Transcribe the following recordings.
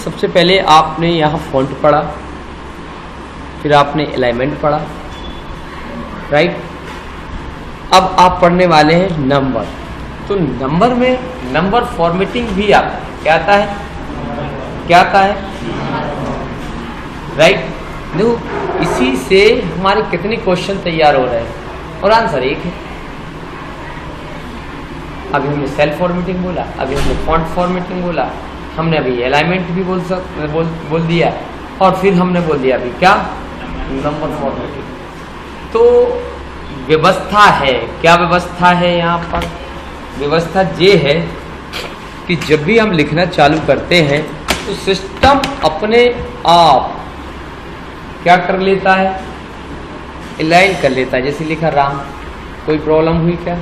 सबसे पहले आपने यहाँ फॉन्ट पढ़ा, फिर आपने अलाइनमेंट पढ़ा, राइट। अब आप पढ़ने वाले हैं नंबर। तो नंबर में नंबर फॉर्मेटिंग भी आता है। क्या आता है? क्या आता है? राइट। देखो, इसी से हमारे कितने क्वेश्चन तैयार हो रहे हैं और आंसर एक है। अभी हमने सेल फॉर्मेटिंग बोला, अभी हमने फॉन्ट फॉर्मेटिंग बोला, हमने अभी अलाइनमेंट भी बोल दिया, और फिर हमने बोल दिया अभी क्या? Number formatting. तो व्यवस्था है। क्या व्यवस्था है यहाँ पर? व्यवस्था ये है कि जब भी हम लिखना चालू करते हैं तो सिस्टम अपने आप क्या कर लेता है? अलाइन कर लेता है। जैसे लिखा राम, कोई प्रॉब्लम हुई क्या?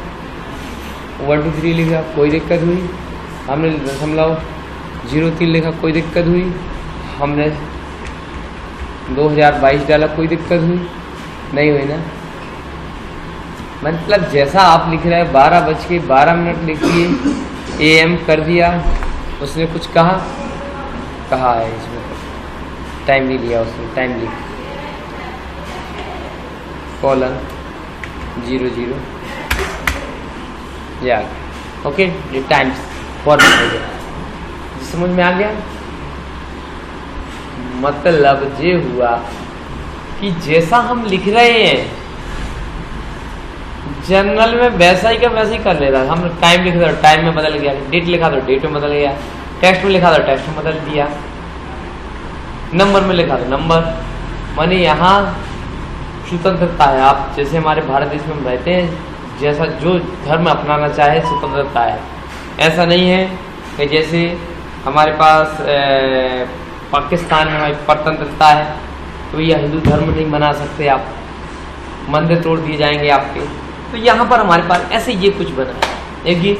1 2 3 लिखा, कोई दिक्कत हुई? हमने 0.03 लिखा, कोई दिक्कत हुई? हमने 2022 डाला, कोई दिक्कत हुई? नहीं हुई ना। मतलब जैसा आप लिख रहे हैं 12:12 लिखिए, AM कर दिया, उसने कुछ कहा है, इसमें टाइम नहीं लिया उसने, टाइम लिख :00 या ओके, ये टाइम्स फॉर्मेट हो गया। समझ में आ गया? मतलब ये हुआ कि जैसा हम लिख रहे हैं जनरल में वैसा ही का वैसा ही कर लेता है। हम टाइम लिख रहे टाइम में बदल गया, डेट लिखा तो डेट में बदल गया, टेक्स्ट में लिखा तो टेक्स्ट में बदल दिया, नंबर में लिखा तो नंबर। माने यहाँ स्वतंत्रता है। आप जैसे हमारे भारत देश में रहते हैं, जैसा जो धर्म अपनाना चाहे स्वतंत्रता है। ऐसा नहीं है कि जैसे हमारे पास पाकिस्तान में हमारी परतंत्रता है तो यह हिंदू धर्म नहीं बना सकते आप, मंदिर तोड़ दिए जाएंगे आपके। तो यहाँ पर हमारे पास ऐसे ये कुछ बना है, एक ही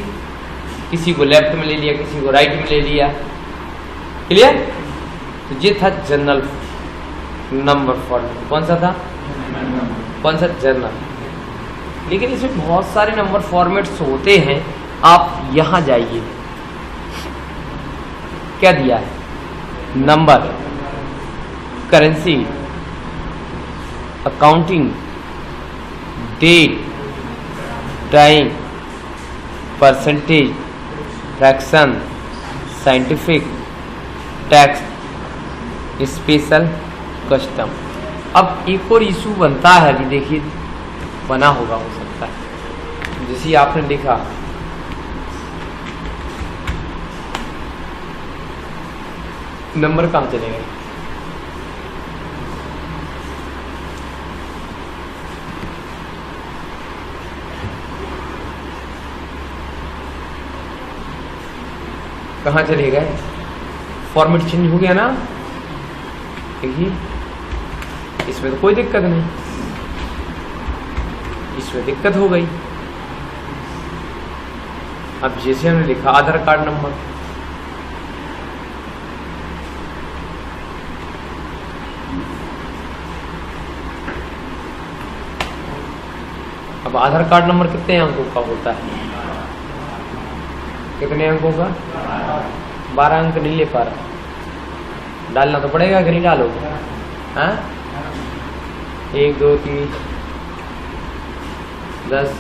किसी को लेफ्ट में ले लिया, किसी को राइट में ले लिया। क्लियर? तो ये था जनरल नंबर फॉर्मेट। कौन सा था? कौन सा? जनरल। लेकिन इसमें बहुत सारे नंबर फॉर्मेट्स होते हैं। आप यहाँ जाइए, क्या दिया है? Number, currency, accounting, date, time, percentage, fraction, scientific, text, special, custom. अब एक और इशू बनता है, अभी देखिए बना होगा, हो सकता है जैसे आपने लिखा नंबर कहाँ चले गए? कहाँ चले गए? फॉर्मेट चेंज हो गया ना। देखिए इसमें तो कोई दिक्कत नहीं, इसमें दिक्कत हो गई। अब जैसे हमने लिखा आधार कार्ड नंबर, अब आधार कार्ड नंबर कितने अंकों का होता है? कितने अंकों का? 12 अंक नहीं ले पा रहा, डालना तो पड़ेगा कि नहीं डालोगे? हाँ, 1 2 3 10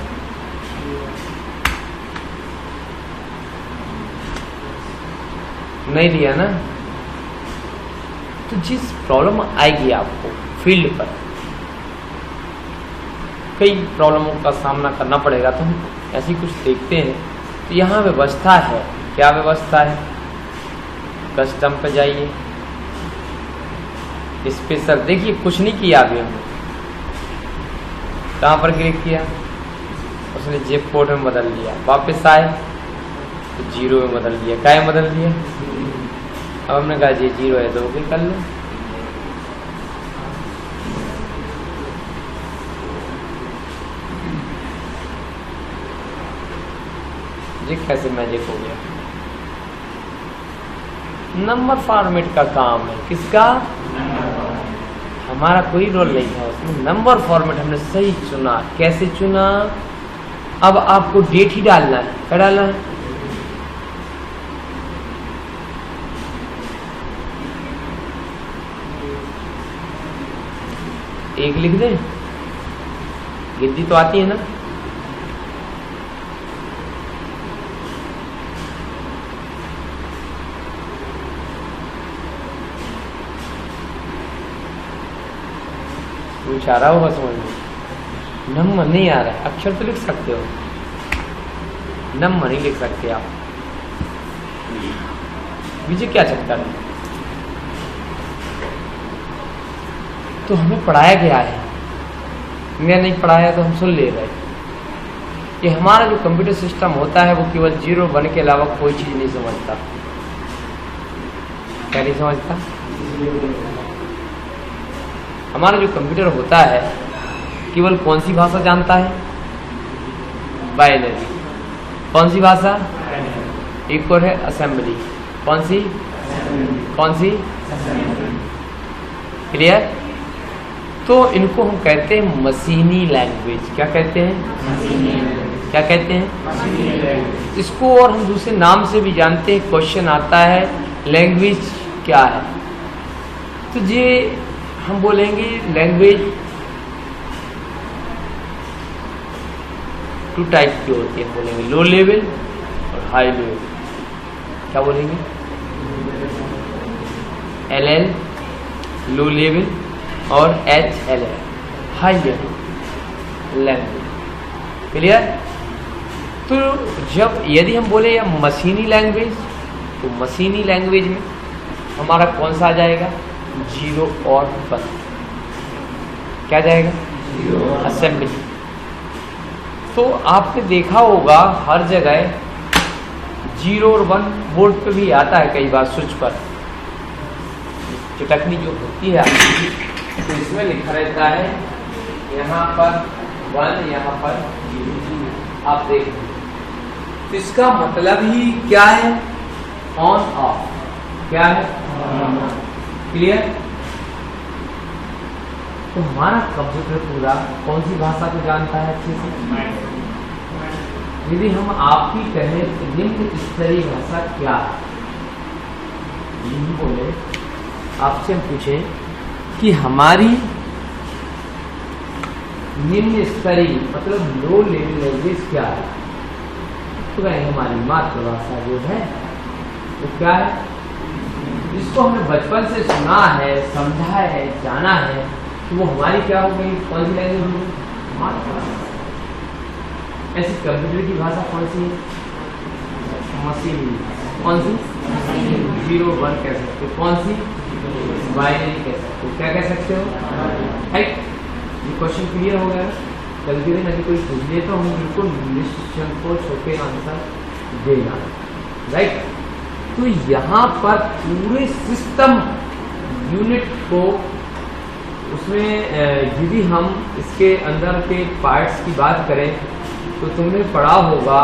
नहीं दिया ना। तो जिस प्रॉब्लम आएगी आपको फील्ड पर, कई प्रॉब्लमों का सामना करना पड़ेगा, तो हम ऐसी कुछ देखते हैं। तो यहाँ व्यवस्था है। क्या व्यवस्था है? कस्टम पे जाइए, स्पेशल, देखिए कुछ नहीं किया अभी हमने, कहाँ पर क्लिक किया, उसने जेब कोड में बदल दिया, वापस आए तो 0 में बदल दिया। क्या में बदल दिया? अब हमने कहा जी 0 है तो ओके कर लो। ये कैसे मैजिक हो गया? नंबर फॉर्मेट का काम है। किसका? हमारा कोई रोल नहीं था उसमें। नंबर फॉर्मेट हमने सही चुना। कैसे चुना? अब आपको डेट ही डालना है। क्या डालना है? 1 लिख दें, गिनती तो आती है ना। कुछ आ रहा होगा समझ में, नंबर नहीं आ रहा है, अक्षर तो लिख सकते हो, नंबर नहीं लिख सकते आप। मुझे क्या चक्कर है? तो हमें पढ़ाया गया है, मैं नहीं पढ़ाया तो हम सुन ले रहे कि हमारा जो कंप्यूटर सिस्टम होता है वो केवल 0 1 के अलावा कोई चीज नहीं समझता। क्या नहीं समझता? हमारा जो कंप्यूटर होता है केवल कौन सी भाषा जानता है? बाइनरी। कौन सी भाषा? एक और है असेंबली। कौन सी? क्लियर? तो इनको हम कहते हैं मशीनी लैंग्वेज। क्या कहते हैं? क्या कहते हैं? इसको और हम दूसरे नाम से भी जानते हैं। क्वेश्चन आता है लैंग्वेज क्या है, तो ये हम बोलेंगे लैंग्वेज 2 टाइप की होती है। बोलेंगे लो लेवल और हाई लेवल। क्या बोलेंगे? LL लो लेवल और HL high level language. Clear? तो जब यदि हम बोले या मशीनी लैंग्वेज, तो मशीनी लैंग्वेज में हमारा कौन सा आ जाएगा? 0 और 1। क्या जाएगा? असेंबली। तो आपने देखा होगा हर जगह 0 और 1 बोर्ड पे भी आता है कई बार स्विच पर, चटकनी जो होती है तो इसमें लिखा रहता है यहाँ पर 1, यहाँ पर 0। आप देखें तो इसका मतलब ही क्या है? On off. क्या है? क्लियर? तो हमारा कंप्यूटर पूरा कौन सी भाषा को जानता है अच्छे से? यदि हम आपकी कहें तो निम्न स्तरीय भाषा क्या है, बोले आपसे हम पूछें कि हमारी निम्न स्तरीय मतलब लो लेवल लैंग्वेज क्या है, तो कहेंगे हमारी मातृभाषा जो है वो क्या है, जिसको हमने बचपन से सुना है, समझा है, जाना है, तो वो हमारी क्या हो गई? कौन सी लैंग्वेज होगी? मातृभाषा। ऐसी कंप्यूटर की भाषा कौन सी है? मशीनी। कौन सी? 0 1 कह सकते हो। कौन सी? बाइनरी कह सकते हो। क्या कह सकते हो? राइट। ये क्वेश्चन क्लियर हो गया? गलती में यदि कोई पूछ ले तो हम बिल्कुल निसंकोच होकर आंसर देना। राइट। तो यहाँ पर पूरे सिस्टम यूनिट को उसमें यदि हम इसके अंदर के पार्ट्स की बात करें तो तुमने पढ़ा होगा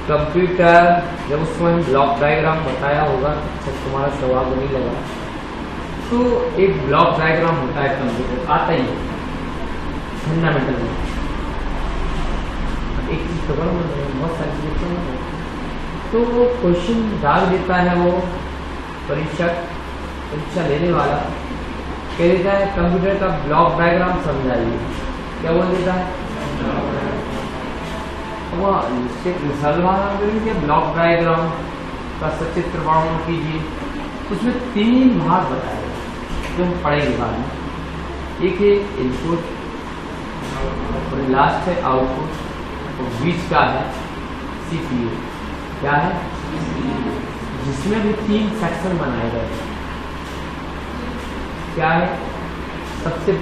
कंप्यूटर, जब उसमें ब्लॉक डायग्राम बताया होगा, तो तुम्हारा सवाल नहीं लगा, तो एक ब्लॉक डायग्राम होता है कंप्यूटर, आता ही है फंडामेंटल में। एक चीज खबर बहुत सारी चीजें तो वो क्वेश्चन डाल देता है, वो परीक्षा लेने वाला कह देता है कंप्यूटर का ब्लॉक डायग्राम समझाइए। क्या बोल देता है? ब्लॉक डायग्राम का सचित्र वर्णन कीजिए। उसमें 3 भाग बताए जो हम पढ़ेंगे बाद में। एक है इनपुट और लास्ट है आउटपुट और बीच का है CPU। क्या है? जिसमें भी 3 सेक्शन बनाए गए। क्या है? सबसे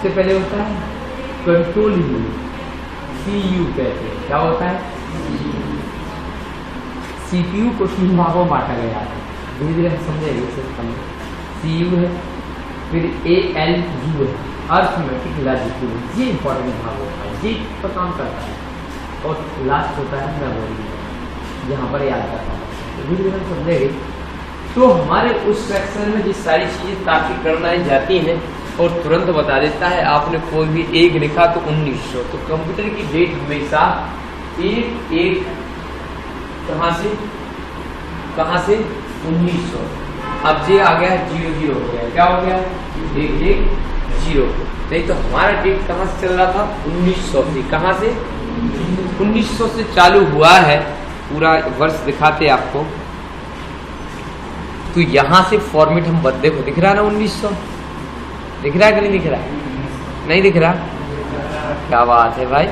पहले होता है कंट्रोल यूनिट, CU कहते हैं। क्या होता है? CPU को 3 भागों में बांटा गया है, धीरे धीरे हम समझेंगे सिस्टम में। CU है, फिर ALU है, अर्थमेटिक लॉजिक यूनिट, ये इंपॉर्टेंट भाग होता है, ये पर काम करता है। और लास्ट होता है मेमोरी, यहाँ पर याद करता है। तो धीरे धीरे हम समझेंगे। तो हमारे उस सेक्शन में ये सारी चीजें ताकि करना जाती हैं और तुरंत बता देता है। आपने कोई भी एक लिखा तो 1900, तो कंप्यूटर की डेट हमेशा 1 1 कहाँ से कहाँ से 1900। अब ये आ गया 00 हो गया, क्या हो गया 110। नहीं तो हमारा डेट कहाँ से चल रहा था 1900 से, कहाँ से 1900 से चालू हुआ है, पूरा वर्ष दिखाते आपको। तो यहां से फॉर्मेट हम बदले को दिख रहा है ना 1900, दिख रहा है कि नहीं दिख रहा है? नहीं दिख रहा? क्या बात है भाई।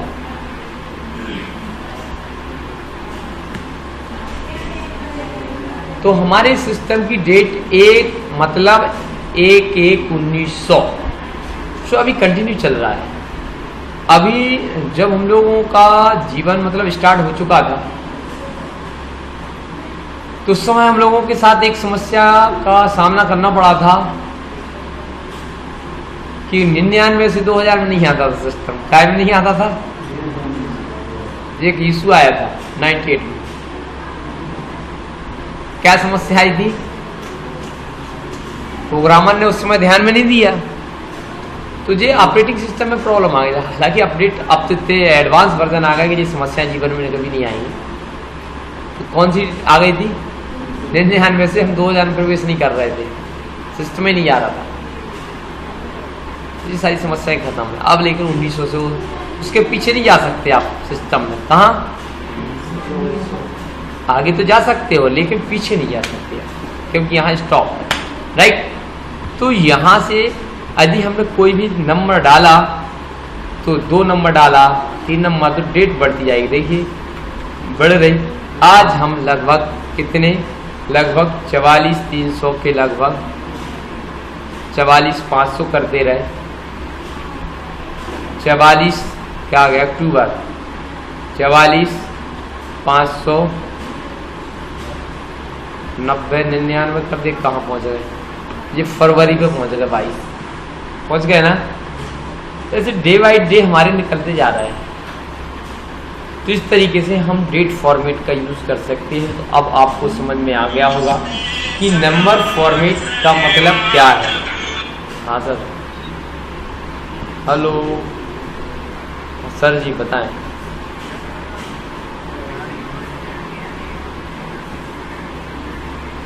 तो हमारे सिस्टम की डेट 1 मतलब 1/1/1900 जो अभी कंटिन्यू चल रहा है। अभी जब हम लोगों का जीवन मतलब स्टार्ट हो चुका था तो उस समय हम लोगों के साथ एक समस्या का सामना करना पड़ा था कि 99 से 2000 में नहीं आता था सिस्टम, टाइम नहीं आता था। एक इशू आया था 98 में। क्या समस्या आई थी? प्रोग्रामर ने उस समय ध्यान में नहीं दिया, तो ये ऑपरेटिंग सिस्टम में प्रॉब्लम आ गया। हालांकि अपडेट अब तो एडवांस वर्जन आ गया कि ये समस्याएं जीवन में कभी नहीं आएंगी। तो कौन सी आ गई थी? 99 से हम 2000 में प्रवेश नहीं कर रहे थे, सिस्टम में नहीं आ रहा था, ये सारी समस्याएं खत्म है। अब लेकिन 1900 से उसके पीछे नहीं जा सकते आप सिस्टम में। कहाँ? आगे तो जा सकते हो लेकिन पीछे नहीं जा सकते क्योंकि यहाँ स्टॉप है, राइट। तो यहाँ से यदि हमने कोई भी नंबर डाला तो 2 नंबर डाला, 3 नंबर, तो डेट बढ़ती जाएगी। देखिए बढ़ रही। आज हम लगभग कितने, लगभग 44,300 के लगभग 44,500 कर दे रहे। 44 क्या आ गया अक्टूबर, 44,500 90 99 कर दे। कहाँ पहुँच गए? ये फरवरी पे पहुँच गए, 22 पहुँच गए ना। ऐसे डे बाई डे हमारे निकलते जा रहे हैं। तो इस तरीके से हम डेट फॉर्मेट का यूज़ कर सकते हैं। तो अब आपको समझ में आ गया होगा कि नंबर फॉर्मेट का मतलब क्या है। हाँ सर, हेलो सर जी बताएं।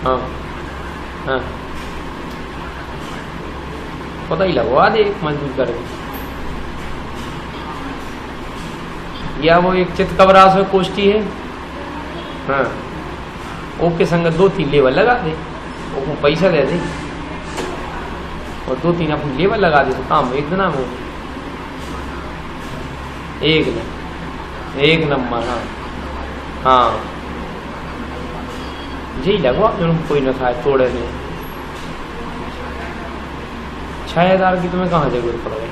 हाँ हाँ, पता ही लगवा दे एक मजबूत करके, या वो एक चित कवरास में कोष्टी है। हाँ, ओके संगत 2-3 लेवल लगा दे, वो पैसा दे दे और 2-3 अपनी लेवल लगा दे तो काम एक दिन हो। एक नंबर। हाँ हाँ, यही लगवा कोई ना खाए तोड़े नहीं। 6000 की तुम्हें कहाँ जरूरत पड़ गई?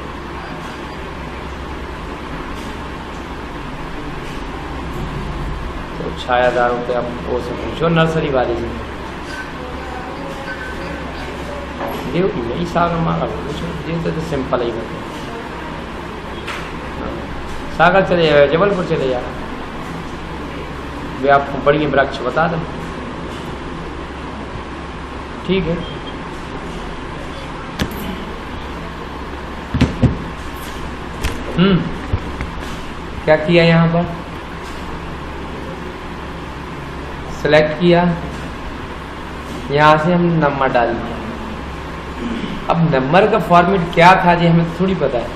तो 6000 रुपये आप वो से पूछो नर्सरी वाले से, देवगी में सागर मांगा पूछो, ये तो सिंपल ही बता। सागर चले जाए, जबलपुर चले जाए, वे आपको बढ़िया वृक्ष बता दें। ठीक है, क्या किया यहाँ पर? सेलेक्ट किया, यहाँ से हम नंबर डाल दिया। अब नंबर का फॉर्मेट क्या था जी हमें थोड़ी पता है।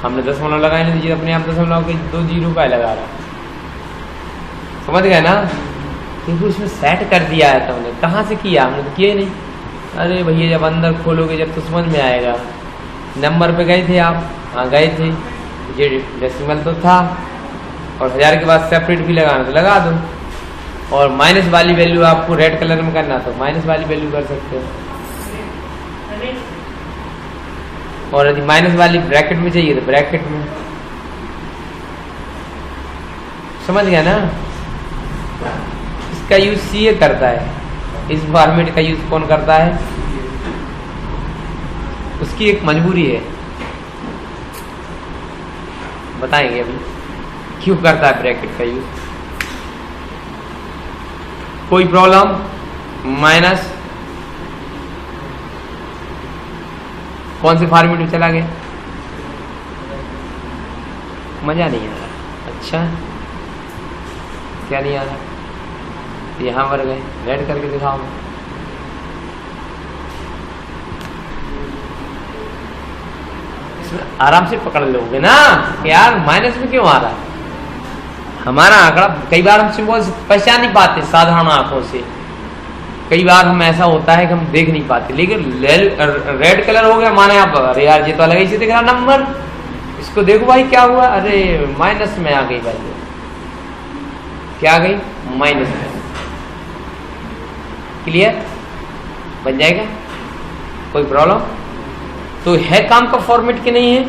हमने दशमलव लगाए नहीं, तो अपने आप दशमलव के 2 जीरो का लगा रहा, समझ गए ना। क्योंकि उसमें सेट कर दिया है। तो हमने कहाँ से किया? हमने तो किया ही नहीं। अरे भैया जब अंदर खोलोगे जब तो समझ में आएगा। नंबर पे गए थे आप? हाँ गए थे। ये डेसिमल तो था और 1000 के बाद सेपरेट भी लगाना तो लगा दो, और माइनस वाली वैल्यू आपको रेड कलर में करना तो माइनस वाली वैल्यू कर सकते हो, और यदि माइनस वाली ब्रैकेट में चाहिए तो ब्रैकेट में। समझ गया ना। इसका यूज सीए करता है, इस फॉर्मेट का यूज कौन करता है? उसकी एक मजबूरी है, बताएंगे अभी क्यों करता है ब्रैकेट का यूज। कोई प्रॉब्लम? माइनस कौन से फॉर्मेट में चला गया? मजा नहीं आ रहा। अच्छा क्या नहीं आ रहा? तो यहाँ पर गए, रेड करके दिखाओ। इसमें आराम से पकड़ लोगे ना यार, माइनस में क्यों आ रहा है हमारा आंकड़ा। कई बार हम सिंबल पहचान नहीं पाते साधारण आंखों से, कई बार हम ऐसा होता है कि हम देख नहीं पाते, लेकिन रेड कलर हो गया माने आप अरे यार ये तो अलग ही से दिख रहा नंबर, इसको देखो भाई क्या हुआ, अरे माइनस में आ गई भाई, क्या आ गई माइनस में। क्लियर बन जाएगा, कोई प्रॉब्लम तो है काम का फॉर्मेट के नहीं है,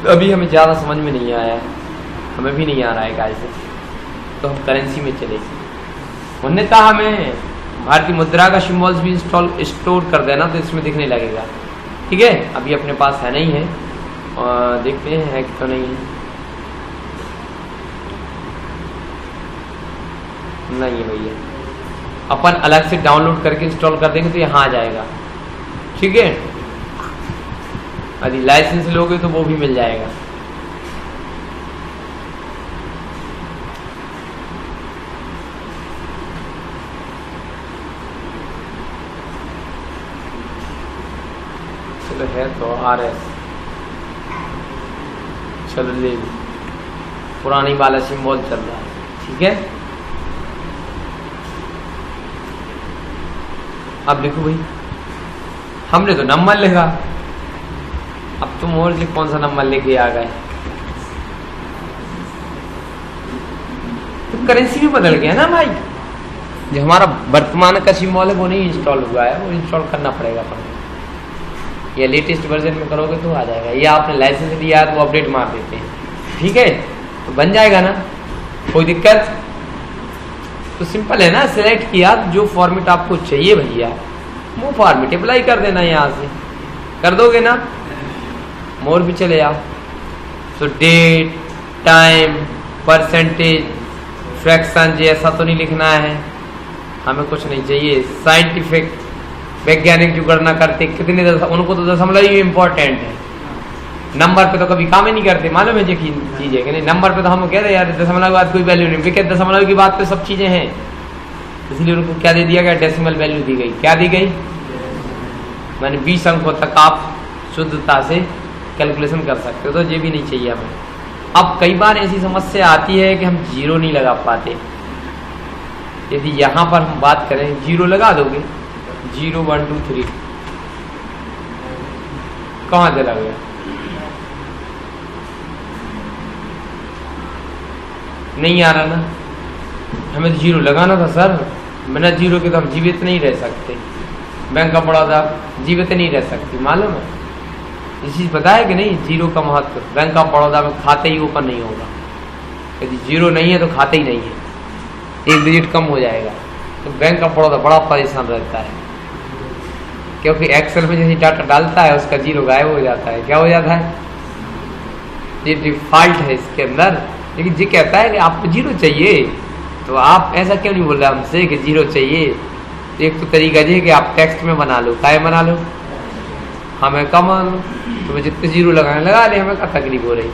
अभी हमें ज्यादा समझ में नहीं आया है, हमें भी नहीं आ रहा है कैसे, तो हम करेंसी में चले। अन्यथा हमें भारतीय मुद्रा का सिंबल्स भी स्टोर कर देना तो इसमें दिखने लगेगा। ठीक है, अभी अपने पास है नहीं है, और देखते हैं कि तो नहीं है, नहीं है भैया, अपन अलग से डाउनलोड करके इंस्टॉल कर देंगे तो यहाँ आ जाएगा। ठीक है, यदि लाइसेंस लोगे तो वो भी मिल जाएगा। चलो है तो RS, चलो ले ली, पुरानी वाला सिंबल चल रहा है। ठीक है, अब लिखो भाई, हमने तो नंबर लिखा, अब तुम और लिख कौन सा नंबर लेके आ गए, तो करेंसी भी बदल गया ना भाई, जो हमारा वर्तमान का सिंबल है वो नहीं इंस्टॉल हुआ है, वो इंस्टॉल करना पड़ेगा अपन, या लेटेस्ट वर्जन में करोगे तो आ जाएगा, या आपने लाइसेंस लिया है तो वो अपडेट मार देते हैं। ठीक है, तो बन जाएगा ना, कोई दिक्कत, तो सिंपल है ना, सिलेक्ट किया जो फॉर्मेट आपको चाहिए भैया वो फॉर्मेट अप्लाई कर देना, यहाँ से कर दोगे ना, मोर भी चले आओ, तो डेट, टाइम, परसेंटेज, फ्रैक्शन जैसा तो नहीं लिखना है, हमें कुछ नहीं चाहिए, साइंटिफिक वैज्ञानिक जो गणना करते कितने उनको तो दशमलव ही इम्पोर्टेंट है, नंबर पे तो कभी काम ही नहीं करते, मालूम है यकीन चीज है कि नहीं, नंबर पे तो हम कहते हैं यार दशमलव के बाद कोई वैल्यू नहीं, विकेट दशमलव की बात पे सब चीजें हैं, इसलिए उनको क्या दे दिया गया, डेसिमल वैल्यू दी गई, क्या दी गई, मैंने 20 अंकों तक आप शुद्धता से कैलकुलेशन कर सकते हो, तो ये भी नहीं चाहिए हमें। अब कई बार ऐसी समस्या आती है कि हम जीरो नहीं लगा पाते, यदि यहाँ पर हम बात करें जीरो लगा दोगे, 0 1 2 3 कहाँ चला गया, नहीं आ रहा ना, हमें जीरो लगाना था सर, बिना जीरो के तो हम जीवित नहीं रह सकते, बैंक ऑफ बड़ौदा जीवित नहीं रह सकती, मालूम है ये चीज पता है कि नहीं, जीरो का महत्व, बैंक ऑफ बड़ौदा में खाते ही ओपन नहीं होगा, यदि जीरो नहीं है तो खाते ही नहीं है, एक डिजिट कम हो जाएगा, तो बैंक ऑफ बड़ौदा बड़ा परेशान रहता है, क्योंकि एक्सेल में जैसे डाटा डालता है उसका जीरो गायब हो जाता है, क्या हो जाता है, ये डिफॉल्ट है इसके अंदर, लेकिन जी कहता है कि आपको जीरो चाहिए, तो आप ऐसा क्यों नहीं बोल रहे हमसे कि जीरो चाहिए, एक तो तरीका ये है कि आप टेक्स्ट में बना लो, क्या बना लो, हमें कम तुम्हें जितने जीरो लगाने लगा ले, हमें क्या तकलीफ हो रही,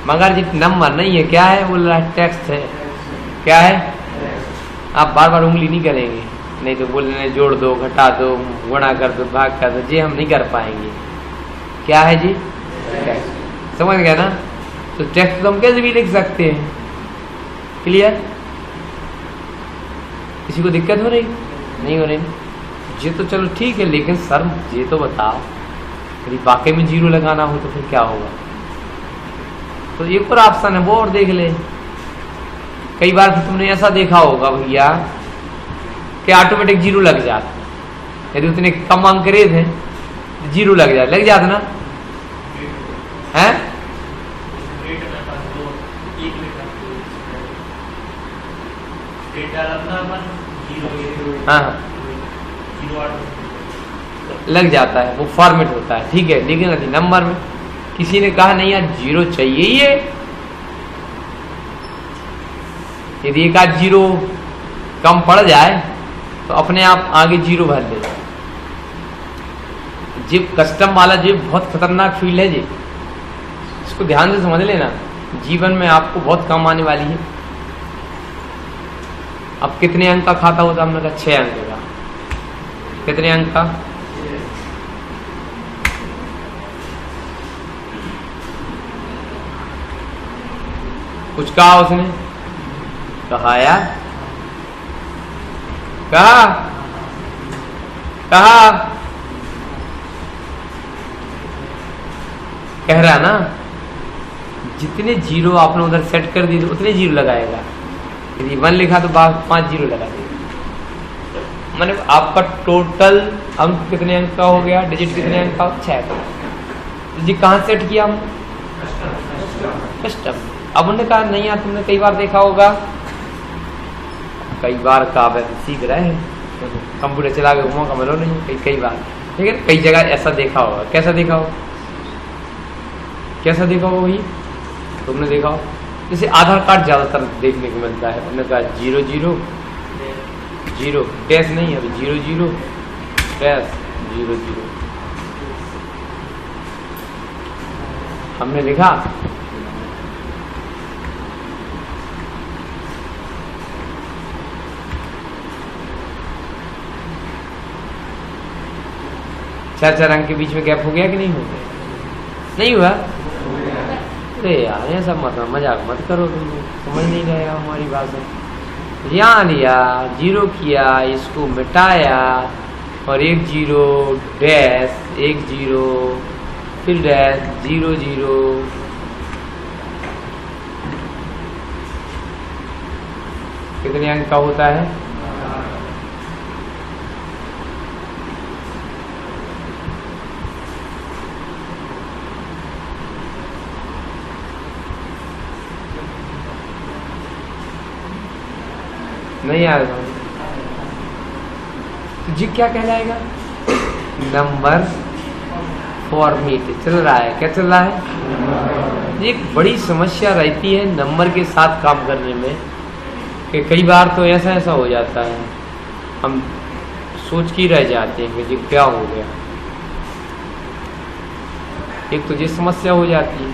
मगर जित नंबर नहीं है, क्या है बोल रहा है, टेक्स्ट है, क्या है, आप बार बार उंगली नहीं करेंगे, नहीं तो बोल रहे जोड़ दो, घटा दो, गुणा कर दो, भाग कर दो, ये हम नहीं कर पाएंगे, क्या है जी टेक्स्ट, समझ गया ना, तो टेक्स्ट तो हम कैसे भी लिख सकते हैं। क्लियर, किसी को दिक्कत हो रही, नहीं हो रही, ये तो चलो ठीक है, लेकिन सर ये तो बताओ यदि वाकई में जीरो लगाना हो तो फिर क्या होगा, तो एक और ऑप्शन है वो और देख ले, कई बार फिर तुमने ऐसा देखा होगा भैया कि ऑटोमेटिक जीरो लग जाता, यदि उतने कम अंक रहे थे जीरो लग जाता ना, हैं हाँ लग जाता है, वो फॉर्मेट होता है, ठीक है, लेकिन यदि नंबर में किसी ने कहा नहीं यार जीरो चाहिए ही है, यदि एक आध जीरो कम पड़ जाए तो अपने आप आगे जीरो भर दे, जिप कस्टम वाला जिप बहुत खतरनाक फील्ड है जी, इसको ध्यान से समझ लेना, जीवन में आपको बहुत काम आने वाली है, अब कितने अंक का खाता होता? हमने कहा 6 अंक का। कितने अंक का? कुछ कहा उसने? कहा यार, कहा कह रहा ना, जितने जीरो आपने उधर सेट कर दिए उतने जीरो लगाएगा। यदि 1 लिखा तो 5 जीरो लगा देगा। मैंने आपका टोटल अंक कितने अंक का हो गया? डिजिट कितने अंक का? 6 का। तो जी कहाँ सेट किया हम? कस्टम। अब उन्होंने कहा नहीं यार, तुमने कई बार देखा होगा, कई बार का वैसे सीख रहे हैं, कंप्यूटर चला के घूमो का मिलो नहीं, कई बार, लेकिन कई जगह ऐसा देखा होगा। कैसा देखा हो? कैसा देखा होगा? वही तुमने देखा हो, जैसे आधार कार्ड ज्यादातर देखने को मिलता है। उन्होंने कहा 0 0 0 डैश नहीं, अभी 0 0 डैश 0 0 हमने लिखा। चार अंक के बीच में गैप हो गया कि नहीं हो गया? नहीं हुआ? अरे यार ऐसा मजाक मत करो, तुम समझ नहीं रहे हो हमारी बात। यहाँ लिया, 0 किया, इसको मिटाया और 1 0 डैश 1 0 फिर डैश 0 0 कितने अंक का होता है? नहीं आ रहा तो जी क्या कहलाएगा? नंबर फॉर्मेट चल रहा है। क्या चल रहा है? एक बड़ी समस्या रहती है नंबर के साथ काम करने में कि कई बार तो ऐसा हो जाता है, हम सोच के रह जाते हैं कि जी क्या हो गया। एक तो ये समस्या हो जाती है,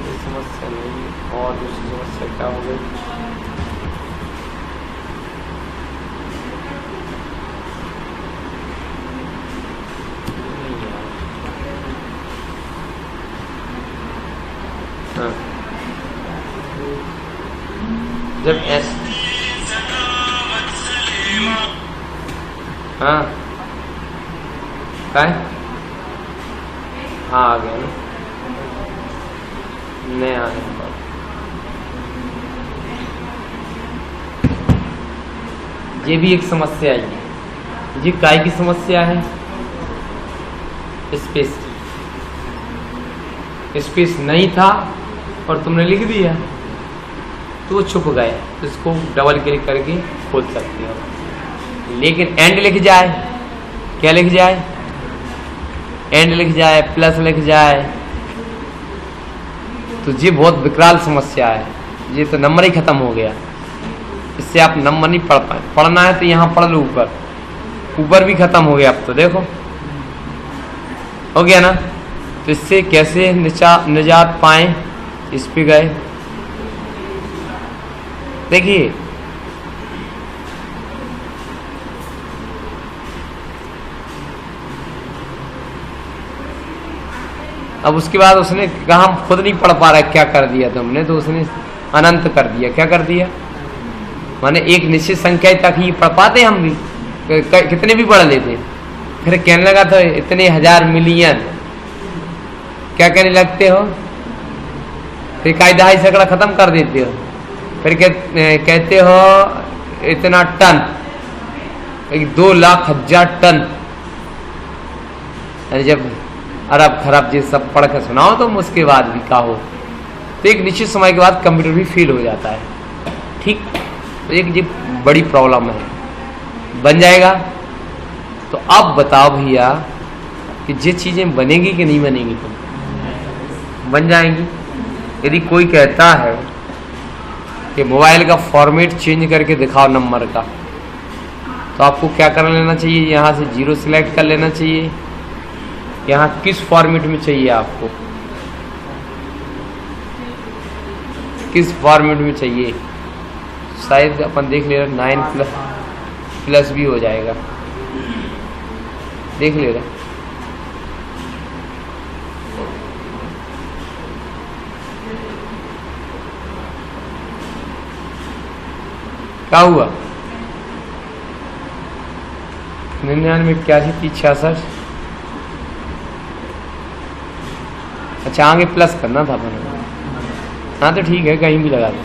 ये समस्या नहीं, और दूसरी समस्या क्या हो गई? जब हाँ आ गया ना, नहीं आ रहा। ये भी एक समस्या है। ये काय की समस्या है? स्पेस की। स्पेस नहीं था और तुमने लिख दिया तो वो छुप गए, इसको डबल क्लिक करके खोल सकते हो। लेकिन एंड लिख जाए, क्या लिख जाए? एंड लिख जाए, प्लस लिख जाए, तो ये बहुत विकराल समस्या है। ये तो नंबर ही खत्म हो गया। इससे आप नंबर नहीं पढ़ पाए। पढ़ना है तो यहाँ पढ़ लो, ऊपर भी खत्म हो गया। अब तो देखो हो गया ना। तो इससे कैसे निजात पाए, इस पे गए। देखिए अब उसके बाद उसने कहा हम खुद नहीं पढ़ पा रहे, क्या कर दिया तुमने? तो उसने अनंत कर दिया। क्या कर दिया? माने एक निश्चित संख्या तक ही पढ़ पाते, हम भी कितने भी पढ़ लेते। फिर कहने लगा था इतने हजार मिलियन, क्या कहने लगते हो? फिर कायदा ही सैकड़ा खत्म कर देते हो। फिर कहते हो इतना टन, 2,00,000 टन। जब अरब खरब ये सब पढ़ कर सुनाओ तुम, उसके बाद भी कहो तो एक निश्चित समय के बाद कंप्यूटर भी फेल हो जाता है। ठीक, तो एक ये बड़ी प्रॉब्लम है। बन जाएगा? तो अब बताओ भैया कि ये चीजें बनेगी कि नहीं बनेगी? तुम बन जाएंगी। यदि कोई कहता है कि मोबाइल का फॉर्मेट चेंज करके दिखाओ नंबर का, तो आपको क्या कर लेना चाहिए? यहाँ से 0 सिलेक्ट कर लेना चाहिए। यहाँ किस फॉर्मेट में चाहिए आपको? किस फॉर्मेट में चाहिए? शायद अपन देख ले रहे 9 प्लस भी हो जाएगा, देख ले रहे। क्या हुआ? 99 81 30 66। अच्छा आगे प्लस करना था अपन। हाँ तो ठीक है, कहीं भी लगा दो,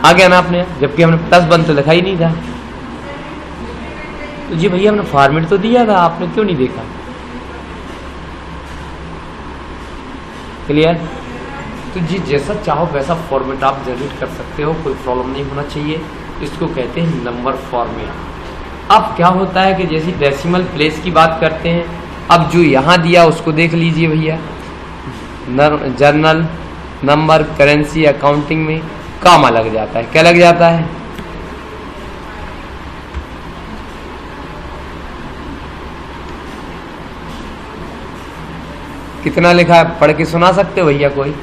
आ गया ना आपने, जबकि हमने प्लस वन तो लिखा ही नहीं था। तो जी भैया हमने फॉर्मेट तो दिया था, आपने क्यों नहीं देखा? क्लियर? तो जी जैसा चाहो वैसा फॉर्मेट आप जनरेट कर सकते हो, कोई प्रॉब्लम नहीं होना चाहिए। इसको कहते हैं नंबर फॉर्मेट। अब क्या होता है कि जैसे डेसिमल प्लेस की बात करते हैं, अब जो यहाँ दिया उसको देख लीजिए भैया। जर्नल, नंबर, करेंसी, अकाउंटिंग में कामा लग जाता है। क्या लग जाता है? कितना लिखा है? पढ़ के सुना सकते हो भैया कोई?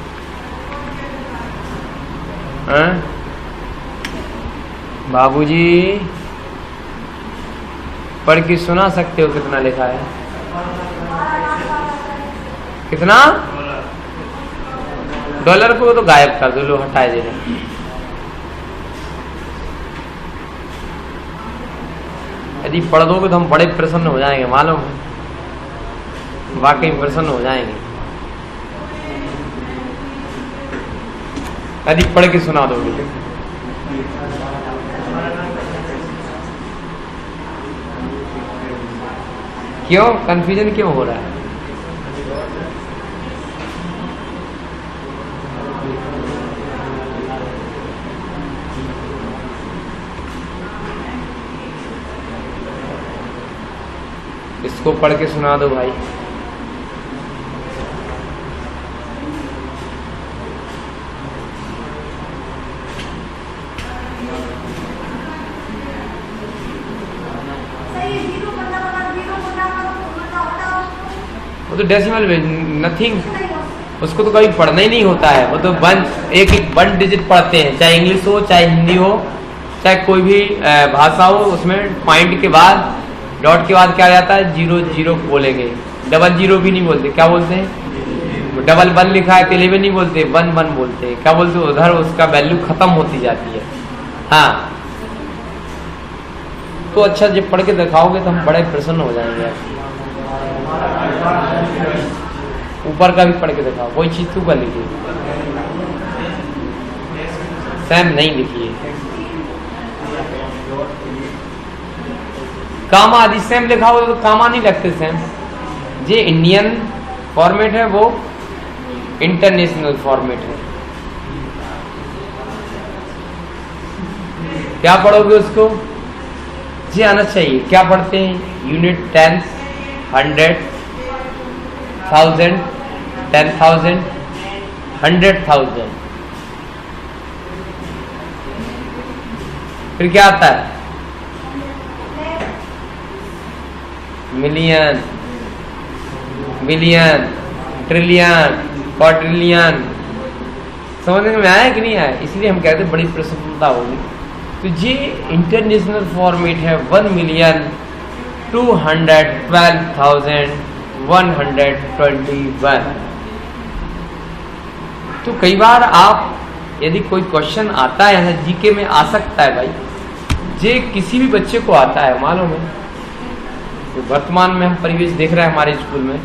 बाबूजी पढ़ के सुना सकते हो कितना लिखा है? कितना? डॉलर को तो गायब कर दो, लो हटाए दे रहे। यदि पढ़ दोगे तो हम बड़े प्रसन्न हो जाएंगे, मालूम है, वाकई प्रसन्न हो जाएंगे। यदि पढ़ के सुना दोगे। क्यों कंफ्यूजन क्यों हो रहा है? इसको पढ़ के सुना दो भाई। वो तो डेसिमल नथिंग, उसको तो कभी पढ़ना ही नहीं होता है। वो तो एक वन डिजिट पढ़ते हैं, चाहे इंग्लिश हो, चाहे हिंदी हो, चाहे कोई भी भाषा हो। उसमें पॉइंट के बाद, डॉट के बाद क्या जाता है? 0 0 बोलेंगे। डबल 0 भी नहीं बोलते, क्या बोलते हैं? डबल 1 लिखा है तो 11 नहीं बोलते, 1 1 बोलते हैं। क्या बोलते? उधर उसका वैल्यू खत्म होती जाती है। हाँ तो अच्छा जब पढ़ के दिखाओगे तो हम बड़े प्रसन्न हो जाएंगे। ऊपर का भी पढ़ के दिखाओ, कोई चीज तू का लिखिए, सैम नहीं लिखिए। कामा आदि सेम लिखा हो तो कामा नहीं लगते सेम। जे इंडियन फॉर्मेट है वो इंटरनेशनल फॉर्मेट है। क्या पढ़ोगे उसको? जी आना चाहिए। क्या पढ़ते हैं? Unit, tens, 100, 1000, 10,000, 100,000। फिर क्या आता है? Million, billion, trillion, quadrillion. समझने में आया कि नहीं आया? इसलिए हम कहते हैं बड़ी प्रसन्नता होगी। तो ये इंटरनेशनल फॉर्मेट है 1,212,121। तो कई बार आप यदि कोई क्वेश्चन आता है जीके में, आ सकता है भाई, जे किसी भी बच्चे को आता है, मालूम है। तो वर्तमान में हम परिवेश देख रहे हैं हमारे स्कूल में,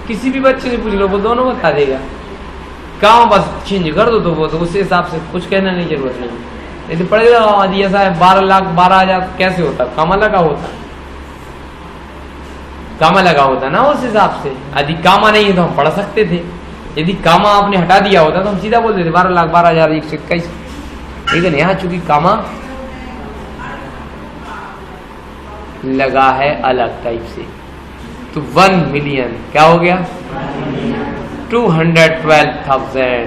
किसी भी बच्चे से पूछ लो वो दोनों बता देगा। काम बस चेंज कर दो तो वो तो उस हिसाब से कुछ कहना नहीं, जरूरत नहीं। यदि पढ़ेगा आदि ऐसा है 12,12,000 कैसे होता? कामा लगा होता, कामा लगा होता ना उस हिसाब से। यदि कामा नहीं है तो हम पढ़ सकते थे। यदि कामा आपने हटा दिया होता तो हम सीधा बोल देते 12,12,121। लेकिन यहाँ चूंकि कामा लगा है अलग टाइप से, तो 1 मिलियन क्या हो गया? 212,000,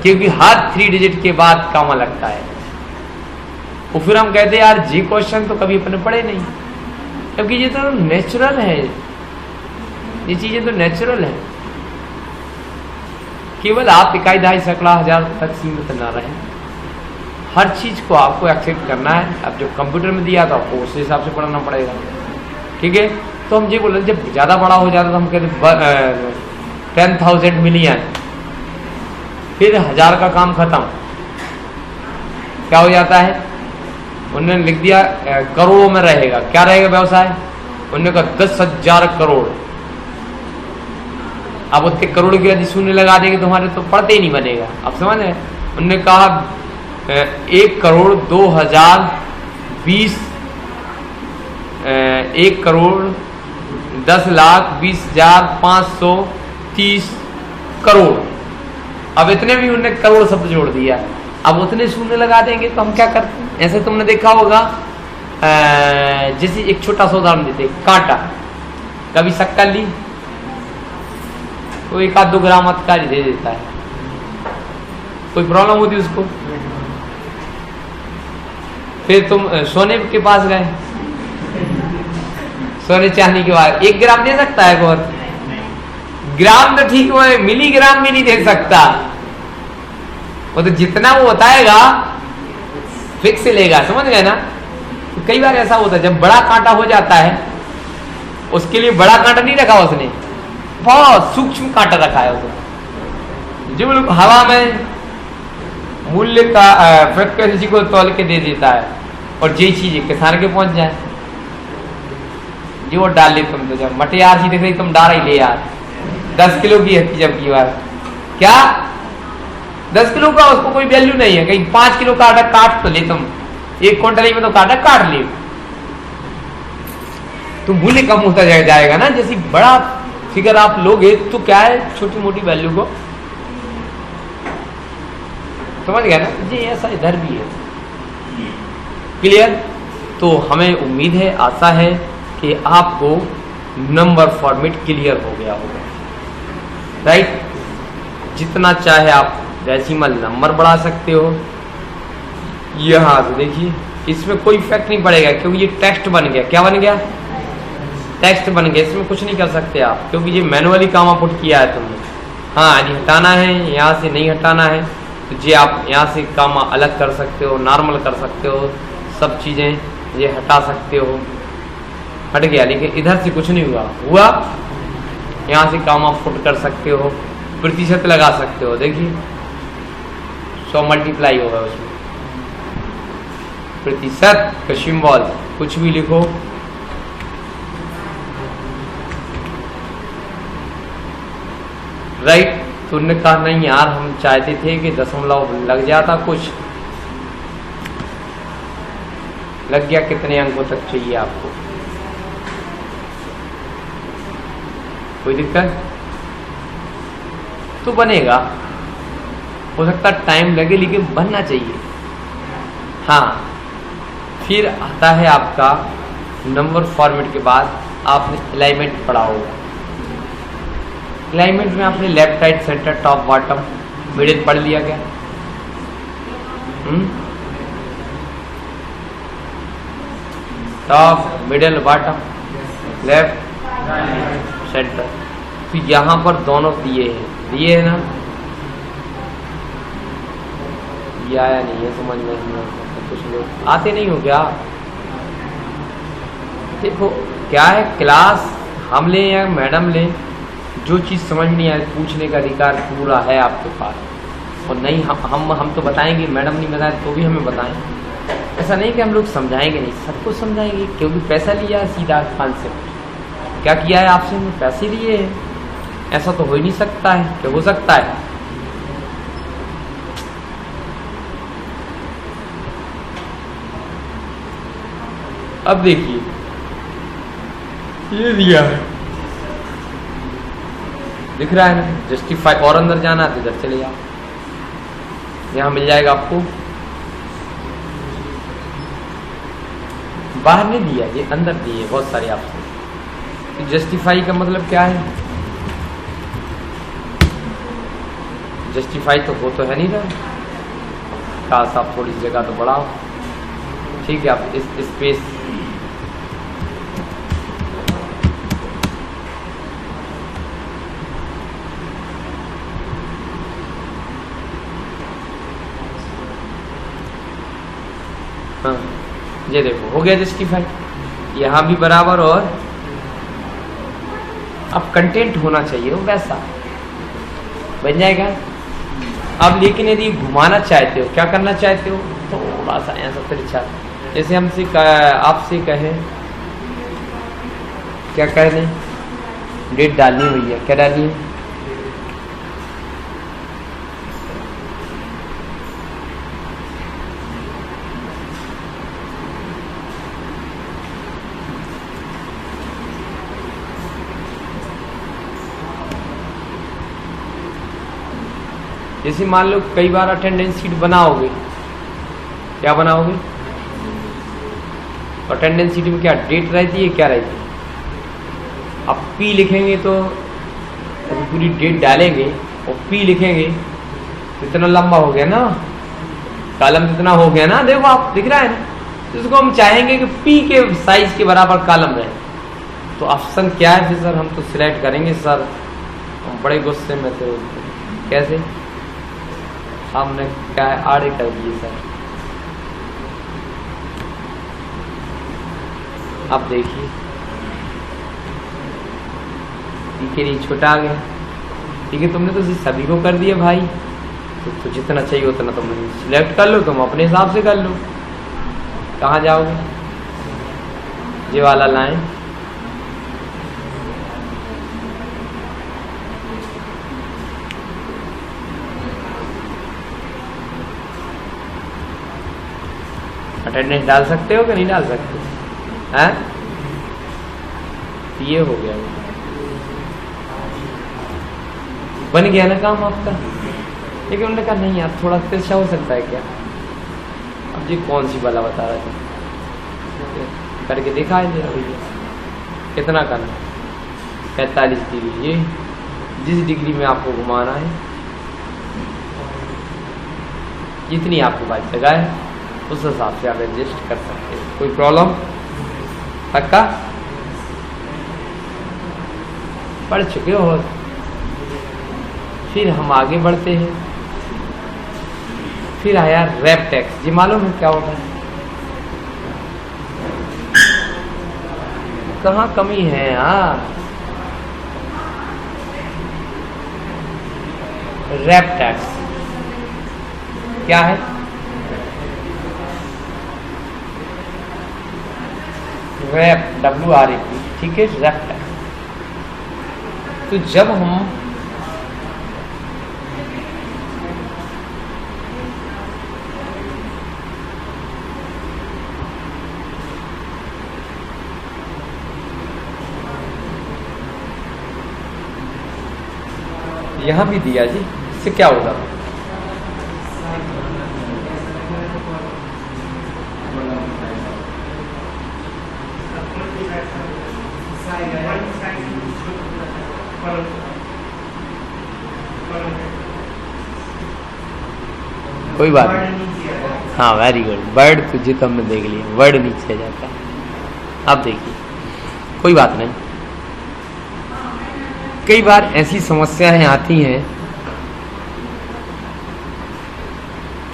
क्योंकि हर 3 डिजिट के बाद कामा लगता है। और फिर हम कहते हैं यार जी क्वेश्चन तो कभी अपने पढ़े नहीं, क्योंकि ये तो नेचुरल है, ये चीजें तो नेचुरल है। केवल आप 1,500 सैकड़ा हजार तक सीमित ना रहे, हर चीज़ को आपको एक्सेप्ट करना है। अब जो कंप्यूटर में दिया तो आपको उस हिसाब से पढ़ना पड़ेगा, ठीक है। तो हम ये बोल रहे जब ज़्यादा बड़ा हो जाता तो हम कहते 10,000 मिलियन, फिर 1000 का काम खत्म, क्या हो जाता है, उन्होंने लिख दिया करोड़ों में रहेगा। क्या रहेगा व्यवसाय, उन्होंने कहा 10,000 करोड़। अब उतने करोड़ की यदि शून्य लगा देंगे तुम्हारे तो पढ़ते ही नहीं बनेगा। अब समझ रहे, उन्होंने कहा 1,02,020 1,10,20,530 करोड़। अब इतने भी उन्होंने करोड़ शब्द जोड़ दिया। अब उतने शून्य लगा देंगे तो हम क्या करते हैं, ऐसे तुमने देखा होगा जैसे एक छोटा सा उदाहरण देते, कांटा, कभी शक्कर ली तो 1-2 ग्राम अतकारी दे देता है, कोई प्रॉब्लम होती उसको। फिर तुम सोने के पास गए, सोने चांदी के बाद 1 ग्राम दे सकता है बहुत, ग्राम तो ठीक है, मिलीग्राम भी नहीं दे सकता। वो तो जितना वो बताएगा फिक्स लेगा, समझ गए ना। तो कई बार ऐसा होता है जब बड़ा कांटा हो जाता है, उसके लिए बड़ा कांटा नहीं रखा उसने, बहुत सूक्ष्म कांटा रखा है उसने, जो लोग हवा में मूल्य का फ्रीक्वेंसी को तौल के दे देता है, और यही चीज किसान के पहुंच जाए, जो वो डाल ले। तुम तो जब मटियार सी दिख रही तुम डाल ही ले यार, 10 किलो की है जब की बार, क्या 10 किलो का उसको कोई वैल्यू नहीं है, कहीं 5 किलो का आटा काट तो ले तुम, 1 क्विंटल में तो काटा काट ले, तो मूल्य कम होता जाएगा ना। जैसी बड़ा फिगर आप लोगे तो क्या है, छोटी मोटी वैल्यू को समझ गया ना जी। ऐसा इधर भी है, क्लियर। तो हमें उम्मीद है, आशा है कि आपको नंबर फॉर्मेट क्लियर हो गया होगा, राइट। जितना चाहे आप डेसिमल नंबर बढ़ा सकते हो। यहां से देखिए, इसमें कोई इफेक्ट नहीं पड़ेगा क्योंकि ये टेक्स्ट बन गया। क्या बन गया, टेक्स्ट बन गया, इसमें कुछ नहीं कर सकते आप क्योंकि ये मैनुअली कामा पुट किया है तुमने। हाँ, यदि हटाना है, यहाँ से नहीं हटाना है तो ये आप यहाँ से कामा अलग कर सकते हो, नॉर्मल कर सकते हो, सब चीज़ें ये हटा सकते हो। हट गया, लेकिन इधर से कुछ नहीं हुआ। यहाँ से कामा पुट कर सकते हो, प्रतिशत लगा सकते हो। देखिए 100 मल्टीप्लाई होगा उसमें, प्रतिशत का सिंबल कुछ भी लिखो, राइट। तो उन्होंने कहा नहीं यार, हम चाहते थे कि दशमलव लग जाता, कुछ लग गया। कितने अंकों तक चाहिए आपको, कोई दिक्कत तो बनेगा, हो सकता है टाइम लगे लेकिन बनना चाहिए। हाँ, फिर आता है आपका नंबर फॉर्मेट के बाद आपने अलाइनमेंट पढ़ा होगा। अलाइनमेंट में आपने left right centre top bottom middle पढ़ लिया क्या? Top middle bottom left centre. तो यहाँ पर दोनों दिए है ना, ये आया नहीं है समझ में, कुछ लोग आते नहीं हो क्या? देखो क्या है, क्लास हम लें या मैडम लें, जो चीज़ समझ नहीं आए पूछने का अधिकार पूरा है आपके पास। और नहीं हम तो बताएंगे, मैडम नहीं बताए तो भी हमें बताएं। ऐसा नहीं कि हम लोग समझाएंगे नहीं, सब कुछ समझाएंगे क्योंकि पैसा लिया है सीधा खान से। क्या किया है आपसे, हमने पैसे लिए हैं, ऐसा तो हो ही नहीं सकता है। क्या हो सकता है? अब देखिए ये दिया है, दिख रहा है ना, जस्टिफाई। और अंदर जाना है तो इधर चले जाओ, यहाँ मिल जाएगा आपको। बाहर नहीं दिया, ये अंदर दिए बहुत सारे ऑप्शन। तो जस्टिफाई का मतलब क्या है? जस्टिफाई तो हो तो है नहीं रहा, खास आप थोड़ी जगह तो बढ़ाओ, ठीक है। आप इस स्पेस हाँ ये देखो हो गया जस्टिफाई, यहाँ भी बराबर। और अब कंटेंट होना चाहिए वो वैसा बन जाएगा। अब लेकिन यदि घुमाना चाहते हो, क्या करना चाहते हो, थोड़ा सा ऐसा तिरछा, जैसे हमसे आपसे कहे क्या कह दें, डेट डालनी हुई है, क्या डालनी है, जैसे मान लो कई बार अटेंडेंस शीट बनाओगे, क्या बनाओगे, अटेंडेंस शीट में क्या डेट रहती है, क्या रहती है, अब पी लिखेंगे तो पूरी डेट डालेंगे और पी लिखेंगे तो इतना लंबा हो गया ना, कॉलम इतना हो गया ना, देखो आप दिख रहा है ना, तो इसको हम चाहेंगे कि पी के साइज के बराबर कॉलम रहे, तो ऑप्शन क्या है फिर सर, हम तो सिलेक्ट करेंगे सर, हम बड़े गुस्से में थे, कैसे हमने क्या आड़े कर दिए सर। अब देखिए के लिए छोटा आ गया, ठीक है, तुमने तो सभी को कर दिया भाई, तो जितना चाहिए उतना तुम सिलेक्ट कर लो, तुम अपने हिसाब से कर लो। कहाँ जाओगे, ये वाला लाइन, अटेंडेंस डाल सकते हो कि नहीं डाल सकते हैं, ये हो गया, बन गया ना काम आपका। लेकिन उन्होंने कहा नहीं यार थोड़ा तिरछा हो सकता है क्या, अब जी कौन सी वाला बता रहा था, करके देखा है जरा भैया, कितना करना, 45 डिग्री, ये जिस डिग्री में आपको घुमाना है, जितनी आपके पास जगह है उस हिसाब से आप एडजस्ट कर सकते हैं, कोई प्रॉब्लम, पक्का पढ़ चुके हो। फिर हम आगे बढ़ते हैं, फिर आया रैप टेक्स्ट, ये मालूम है क्या होता है, कहाँ कमी है यार, रैप टेक्स्ट क्या है, रैप WRAP, ठीक है, रैप टेक्स्ट। तो जब हम यहां भी दिया जी, इससे क्या होगा, कोई बात नहीं, हाँ वेरी गुड, वर्ड तुझे तो हमने देख लिया, वर्ड नीचे जाता है। अब देखिए कोई बात नहीं, कई बार ऐसी समस्याएं आती हैं,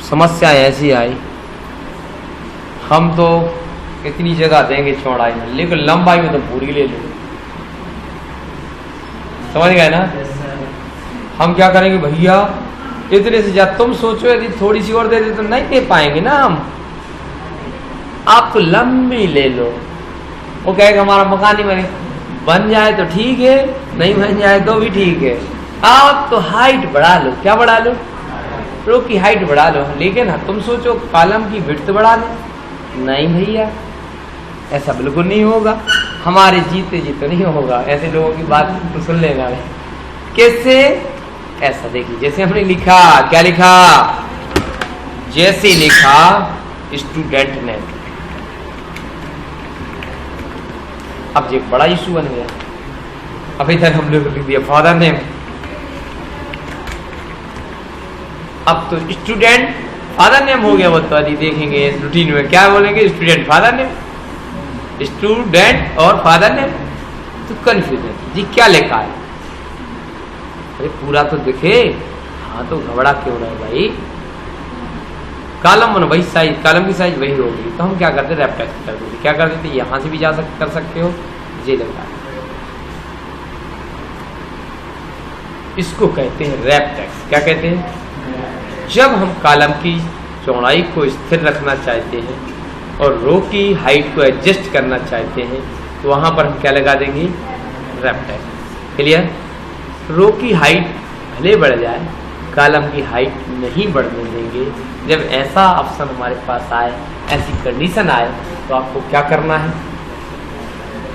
समस्या ऐसी आई, हम तो इतनी जगह देंगे चौड़ाई में, लेकिन लंबाई में तो पूरी ले लेंगे, समझ गए ना, हम क्या करेंगे भैया इतने से ज्यादा, तुम सोचो यदि थोड़ी सी और दे दे तो नहीं दे पाएंगे ना हम, आप तो लंबी ले लो, वो कहेगा हमारा मकान ही बन जाए तो ठीक है, नहीं बन जाए तो भी ठीक है, आप तो हाइट बढ़ा लो, क्या बढ़ा लो, रो की हाइट बढ़ा लो, लेकिन हाँ तुम सोचो कॉलम की विड्थ बढ़ा लो, नहीं भैया ऐसा बिल्कुल नहीं होगा, हमारे जीते जीते नहीं होगा, ऐसे लोगों की बात तो सुन लेना है। कैसे, ऐसा देखिए जैसे हमने लिखा, क्या लिखा, जैसे लिखा स्टूडेंट ने, अब ये बड़ा इशू बन गया, अब इधर हम लोग लिख दिया फादर नेम, अब तो स्टूडेंट फादर नेम हो गया, वो तो अभी देखेंगे रूटीन में क्या बोलेंगे, स्टूडेंट फादर नेम, स्टूडेंट और फादर नेम, तो कंफ्यूजन जी क्या लिखा है, अरे पूरा तो दिखे, हाँ तो घबरा क्यों रहा है भाई, कॉलम में वही साइज, कॉलम की साइज वही होगी, तो हम क्या करते रैप टेक्स्ट कर देते। क्या कर देते, यहाँ से भी कर सकते हो, ये लगा, इसको कहते हैं रैप टेक्स्ट। क्या कहते हैं, जब हम कॉलम की चौड़ाई को स्थिर रखना चाहते हैं और रो की हाइट को एडजस्ट करना चाहते हैं, तो वहाँ पर हम क्या लगा देंगे, रैप टेक्स्ट। क्लियर। रो की हाइट भले बढ़ जाए, कॉलम की हाइट नहीं बढ़ने देंगे। जब ऐसा ऑप्शन हमारे पास आए, ऐसी कंडीशन आए, तो आपको क्या करना है,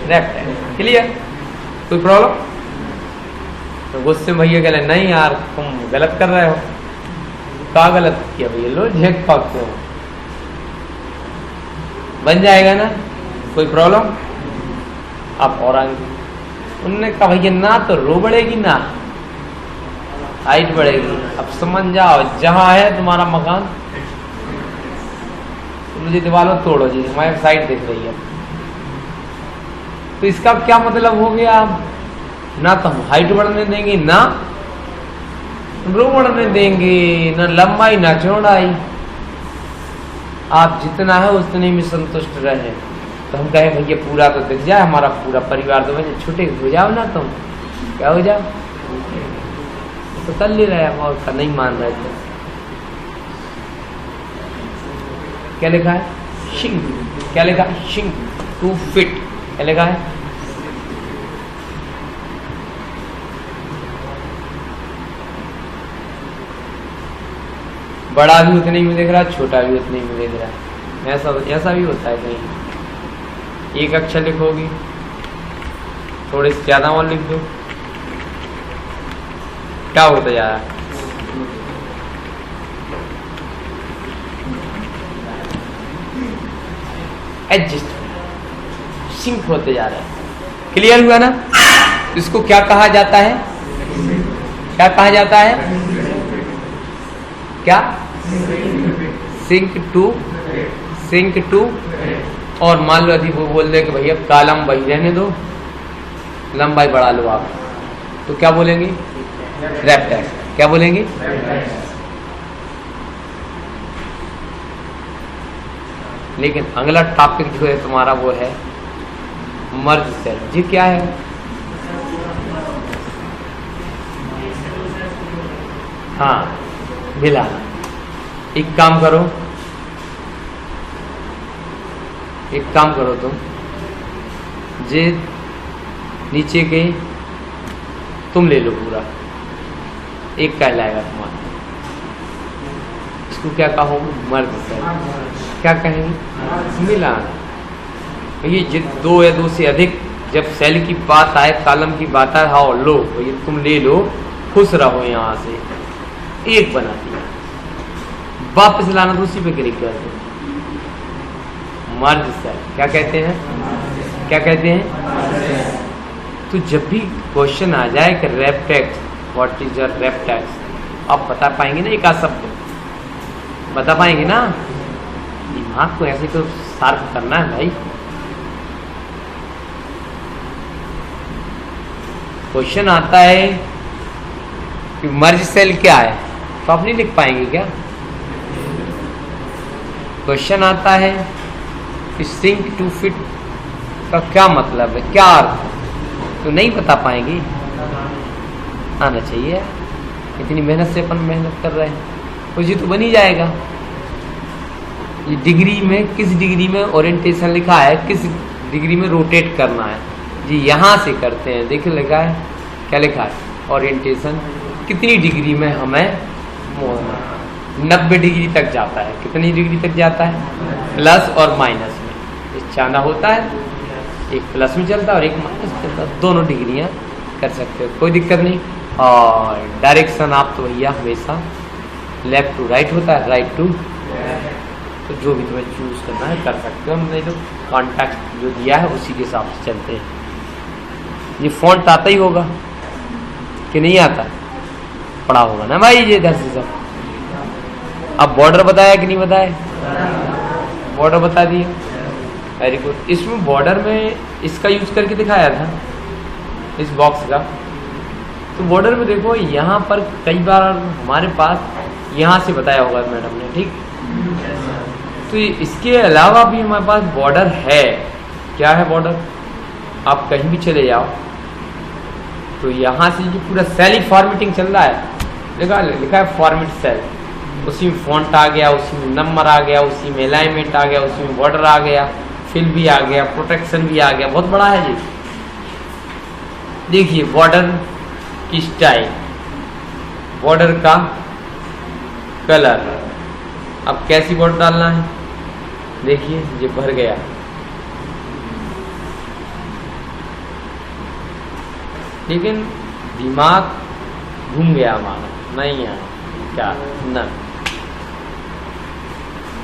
रैप टेक्स्ट। क्लियर। कोई प्रॉब्लम? तो गुस्से में भैया कहले नहीं यार तुम गलत कर रहे हो। क्या गलत किया भैया, लो झेक पाते हो, बन जाएगा ना, कोई प्रॉब्लम? आप और आएंगे। उनने कहा भैया ना तो रो बढ़ेगी ना हाइट बढ़ेगी। अब समझ जाओ, जहां है तुम्हारा मकान, मुझे दीवारों तोड़ो जी, हमारी साइड दिख रही है। तो इसका क्या मतलब हो गया, ना तो हम हाइट बढ़ने देंगे, ना रो बढ़ने देंगे, ना लंबाई ना चौड़ाई। आप जितना है उतने में संतुष्ट रहे। तो हम कहें भैया पूरा तो दिख जाए, हमारा पूरा परिवार तो भैया छुट्टे हो जाओ ना, तुम क्या हो जाओ, तो कर ले रहे हैं और नहीं मान रहे थे। क्या लिखा है, शिंग। क्या लिखा है, शिंग 2 फीट। क्या लिखा है, बड़ा भी उतने में दिख रहा है, छोटा भी उतने में दिख रहा है। ऐसा भी होता है कहीं, एक अक्षर लिखोगी, थोड़े से ज्यादा और लिख दो, क्या होता जा रहा है, एडजस्ट, सिंक होते जा रहा है। क्लियर हुआ ना? इसको क्या कहा जाता है, क्या कहा जाता है, क्या, सिंक टू। और मान लो यदि वो बोल दे कि भैया कॉलम वही रहने दो, लंबाई बढ़ा लो आप, तो क्या बोलेंगे, रैप टेक्स्ट। क्या बोलेंगे, लेकिन अगला टॉपिक जो है तुम्हारा वो है मर्ज सेल। जी क्या है, हाँ मिलाना। एक काम करो तुम, जे नीचे के तुम ले लो पूरा, एक कहलाएगा तुम्हारा, इसको क्या कहो, मर्ज सेल। क्या कहेंगे, मिलान। ये दो या दो से अधिक जब सेल की बात आए, कॉलम की बात आए, हाँ लो ये तुम ले लो, खुश रहो, यहाँ से एक बना दिया, वापस लाना तो उसी पे क्लिक कर दो, मर्ज सेल। क्या कहते हैं, क्या कहते हैं। तो जब भी क्वेश्चन आ जाए कि wrap text, what is a wrap text, आप बता पाएंगे ना, एक आध शब्द बता पाएंगे ना, दिमाग को ऐसे तो शार्प करना है भाई। क्वेश्चन आता है कि मर्ज सेल क्या है, तो आप नहीं लिख पाएंगे क्या। क्वेश्चन आता है कि सिंक 2 फीट का क्या मतलब है, क्या अर्थ है, तो नहीं बता पाएंगे। आना चाहिए, इतनी मेहनत से अपन मेहनत कर रहे हैं, तो ये तो बन ही जाएगा। ये डिग्री में, किस डिग्री में ओरिएंटेशन लिखा है, किस डिग्री में रोटेट करना है, जी यहाँ से करते हैं। देखिए लिखा है, क्या लिखा है, ओरिएंटेशन कितनी डिग्री में हमें मोड़ना, 90 डिग्री तक जाता है। कितनी डिग्री तक जाता है, प्लस और माइनस में चाना होता है, एक प्लस में चलता है और एक माइनस में चलता है, दोनों डिग्रियाँ कर सकते हो, कोई दिक्कत नहीं। और डायरेक्शन आप तो भैया हमेशा लेफ्ट टू राइट होता है, राइट टू, तो जो भी तुम्हें चूज करना है कर सकते हो। हमने जो कॉन्टैक्ट जो दिया है उसी के हिसाब से चलते हैं। ये फॉन्ट आता ही होगा कि नहीं आता, पढ़ा होगा ना भाई ये इधर से सब। अब बॉर्डर बताया कि नहीं बताया, बॉर्डर बता दिए, वेरी गुड। इसमें बॉर्डर में इसका यूज करके दिखाया था, इस बॉक्स का। तो बॉर्डर में देखो यहाँ पर कई बार हमारे पास यहाँ से बताया होगा मैडम ने, ठीक, तो इसके अलावा भी हमारे पास बॉर्डर है। क्या है बॉर्डर? आप कहीं भी चले जाओ तो यहाँ से ये पूरा सेल ही फॉर्मेटिंग चल रहा है, लिखा है फॉर्मेट सेल, उसी में फॉन्ट आ गया, उसी में नंबर आ गया, उसी में अलाइनमेंट आ गया, उसी में बॉर्डर आ गया, फिल भी आ गया, प्रोटेक्शन भी आ गया। बहुत बड़ा है जी। देखिए बॉर्डर की स्टाइल, बॉर्डर का कलर, अब कैसी बॉर्डर डालना है, देखिए ये भर गया। लेकिन दिमाग घूम गया हमारा, नहीं आया क्या न।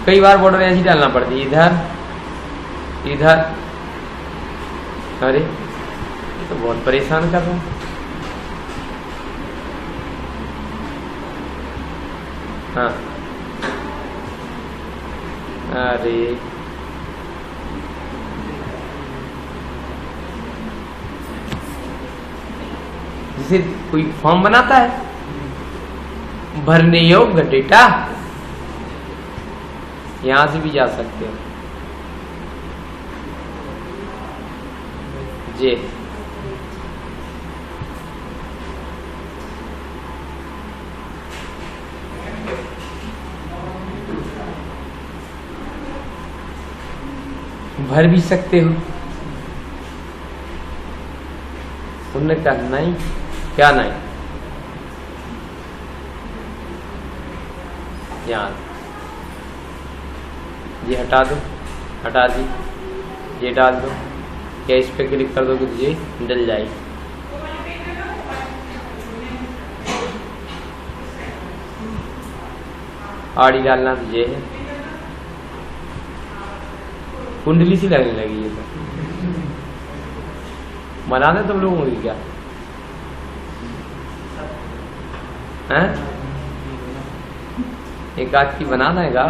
कई बार बॉर्डर ऐसी डालना पड़ती है, इधर इधर। अरे ये तो बहुत परेशान कर रहा है। हाँ अरे जैसे कोई फॉर्म बनाता है, भरने योग्य डेटा, यहां से भी जा सकते हो जी। भर भी सकते हो। उन्होंने कहा नहीं, क्या नहीं, यहाँ ये हटा दो, हटा दी, ये डाल दो, या इस पे क्लिक कर दोगे तो ये डल जाएगी। आड़ी डालना तो ये है, कुंडली सी लगने लगी। ये तो बना दे तुम लोगों की क्या हैं? एक आध की बना देगा।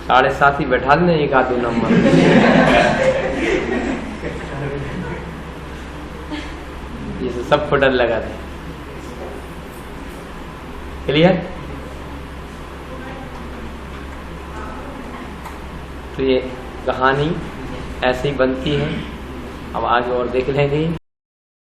साढ़े सात ही बैठा देना, एक आध दो नंबर। ये सब फोटो लगा था। क्लियर? तो ये कहानी ऐसे ही बनती है। अब आगे और देख लेंगे।